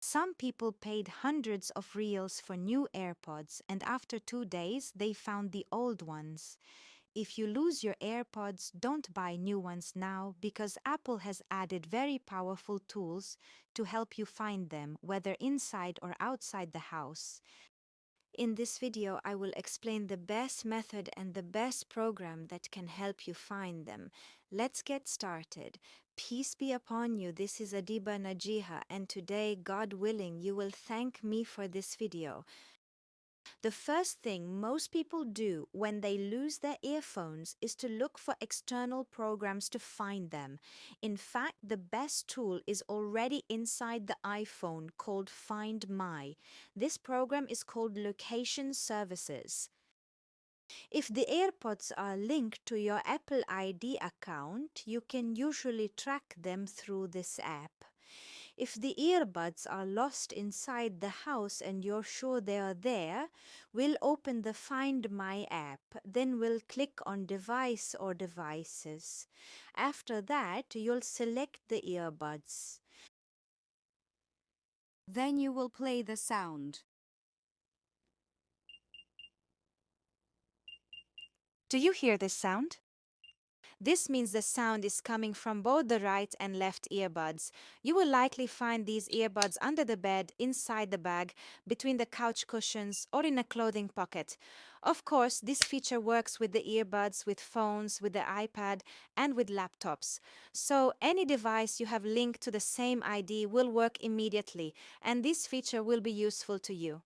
Some people paid hundreds of reals for new AirPods, and after 2 days, they found the old ones. If you lose your AirPods, don't buy new ones now because Apple has added very powerful tools to help you find them, whether inside or outside the house. In this video, I will explain the best method and the best program that can help you find them. Let's get started. Peace be upon you. This is Adiba Najiha, and today, God willing, you will thank me for this video. The first thing most people do when they lose their earphones is to look for external programs to find them. In fact, the best tool is already inside the iPhone called Find My. This program is called Location Services. If the AirPods are linked to your Apple ID account, you can usually track them through this app. If the earbuds are lost inside the house and you're sure they are there, we'll open the Find My app. Then we'll click on Device or Devices. After that, you'll select the earbuds. Then you will play the sound. Do you hear this sound? This means the sound is coming from both the right and left earbuds. You will likely find these earbuds under the bed, inside the bag, between the couch cushions, or in a clothing pocket. Of course, this feature works with the earbuds, with phones, with the iPad, and with laptops. So any device you have linked to the same ID will work immediately, and this feature will be useful to you.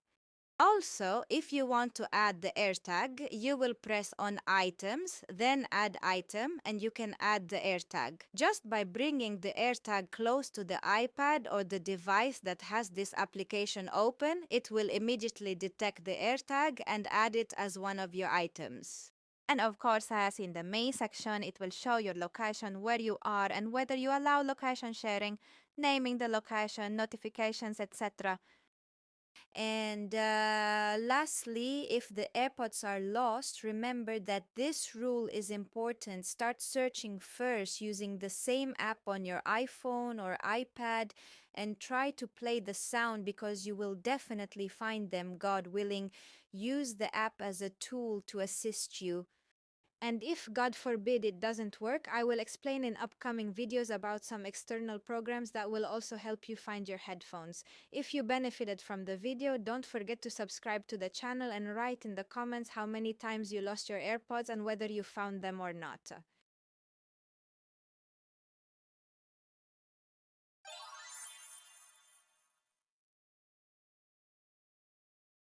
Also, if you want to add the AirTag, you will press on Items, then Add Item, and you can add the AirTag. Just by bringing the AirTag close to the iPad or the device that has this application open, it will immediately detect the AirTag and add it as one of your items. And of course, as in the main section, it will show your location, where you are, and whether you allow location sharing, naming the location, notifications, etc. And lastly, if the AirPods are lost, remember that this rule is important. Start searching first using the same app on your iPhone or iPad and try to play the sound because you will definitely find them, God willing. Use the app as a tool to assist you. And if, God forbid, it doesn't work, I will explain in upcoming videos about some external programs that will also help you find your headphones. If you benefited from the video, don't forget to subscribe to the channel and write in the comments how many times you lost your AirPods and whether you found them or not.